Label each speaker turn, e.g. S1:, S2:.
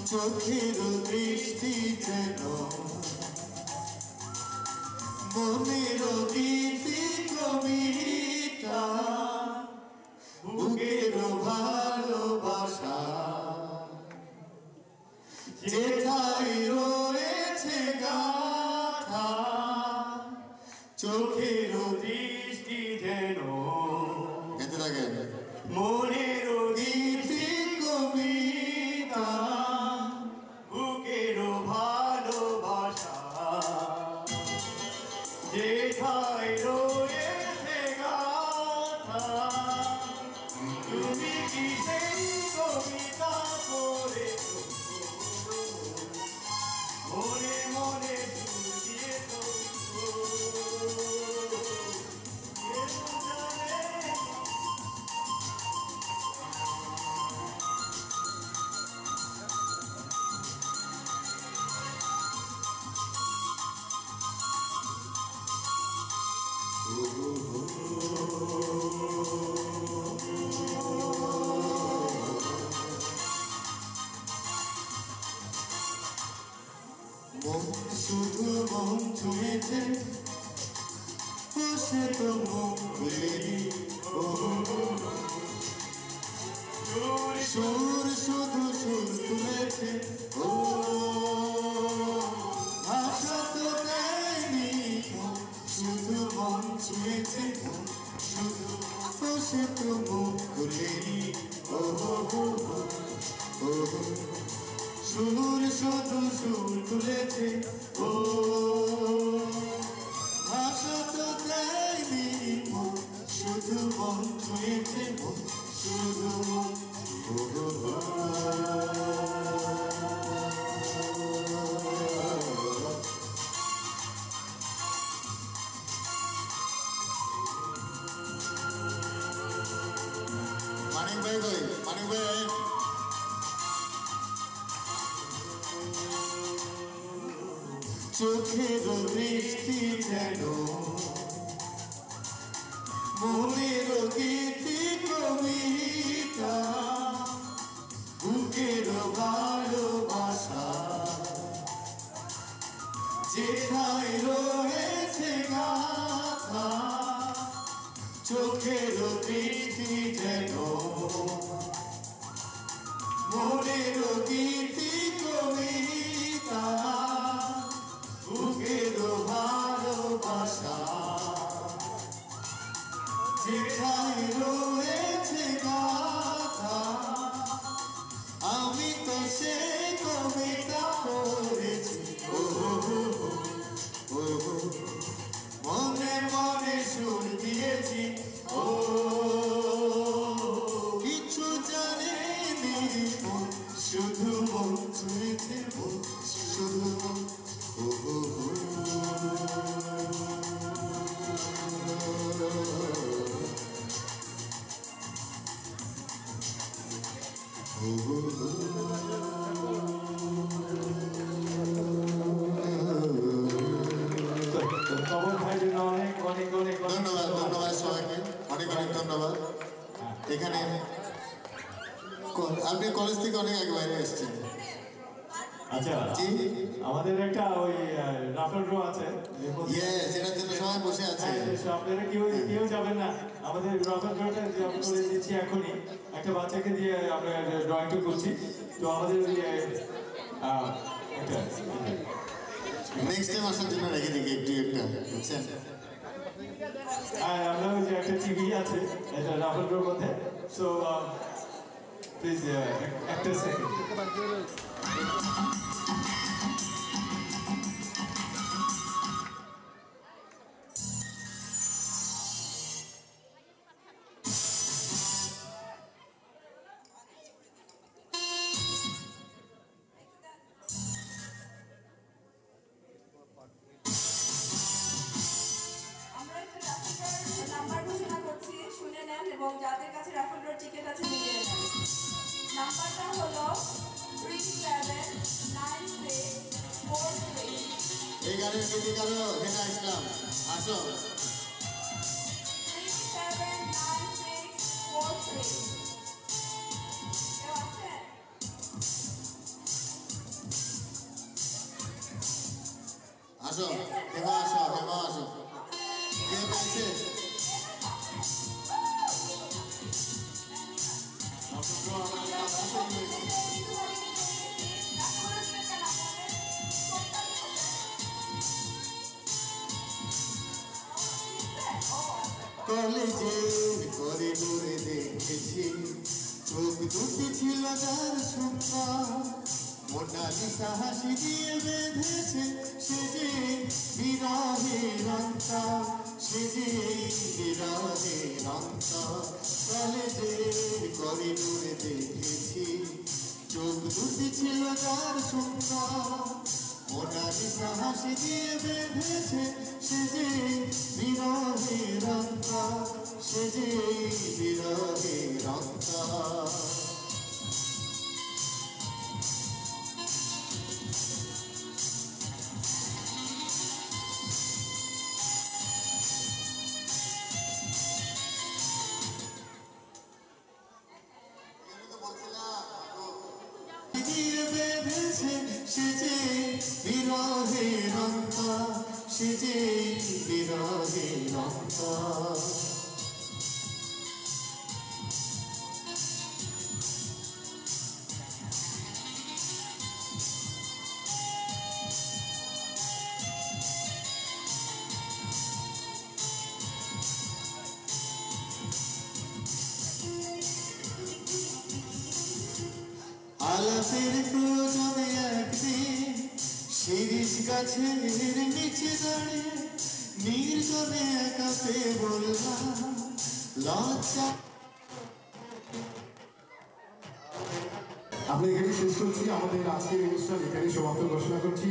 S1: চোখের দৃষ্টি যেন মনের গীতি কবিতা বুকের ভালোবাসা যেথায় রয়েছে গাথা চোখের দৃষ্টি যেন গেতে থাকে মনের গীতি কবিতা বুকের ভালোবাসা যেথায় রয়েছে গাথা তুমি কি সেই কবিতা করে মনে মনে দিয়ে তো শুধু মন ছুঁয়েছে সে তো মুখ খুলেনি সুর শুধু সুর তুলেছে ও ভাষা তো দেয়নি শুধু মন ছুঁয়েছে শুধু সে তো মুখ খুলেনি ও সুর শুধু সুর তুলেছে ও ভাষা তো দেয়নি শুধু মন ছুঁয়েছে শুধু মানিক ভাই কই মানিক ভাই চোখের দৃষ্টি যেন মনের গীতি কবিতা বুকের ভালোবাসা যেথায় রয়েছে গাথা চোখের দৃষ্টি যেন মনের গীতি কবিতা বুকের ভালোবাসা যেখানে রয়েছে গাথা আমি তো সে কবিতা পড়েছি মনে মনে সুর দিয়েছি ও কিছু জানেনি শুধু মন ছুঁয়েছে শুধু ধন্যবাদ সবাইকে অনেক অনেক ধন্যবাদ এখানে আপনি কলেজ থেকে অনেক আগে বাইরে এসেছেন
S2: আচ্ছা আমাদের একটা ওই রাফেল ড্র আছে
S1: যেটার জন্য সবাই বসে আছে
S2: আপনারা কেউ যাবেন না আমাদের রাফেল ড্রটা করে দিচ্ছি এখনই একটা বাচ্চাকে দিয়ে আমরা ড্রয়িংটা করছি তো আমাদের একটা
S1: নেক্সট টাইম আসার জন্য রেখে দিকে একটু একটা বুঝছেন
S2: আমরা ওই যে একটা টিভি আছে এটা রাফেল ড্রর মধ্যে সো প্লিজ একটা সেকেন্ড
S3: নাম্বার ঘোষণা করছি শুনে নেন এবং যাদের কাছে রাফেল ড্রর টিকিট আছে নিয়ে নেন নাম্বারটা হলো 379643
S1: এই গানের গীতিকার হেনা ইসলাম আসো
S3: 379643 কেউ আছে
S1: আসো হেমা আসো হেমা আসো কে পেয়েছে কলেজের করিডোরে দেখেছি চোখ দুটি ছিল যার সুন্দর মোনালিসা হাসি দিয়ে বেঁধেছে সে যে বিরহের অন্তর সে যে বিরহের অন্তর কলেজের করিডোরে দেখেছি চোখ দুটি ছিল যার সুন্দর মোনালিসা হাসি দিয়ে বেঁধেছে সে যে বিরহের অন্তর সে যে বিরহের অন্তর বেঁধেছে সে যে বিরহের অন্তর সে যে বিরহের অন্তর আলাপের প্রয়োজনে একদিন শিরিষ গাছের নিচে দাঁড়িয়ে নির্জনে একা পেয়ে বললাম লজ্জা।
S4: আমরা এখানে শেষ করছি আমাদের আজকের অনুষ্ঠান এখানে সমাপ্ত ঘোষণা করছি।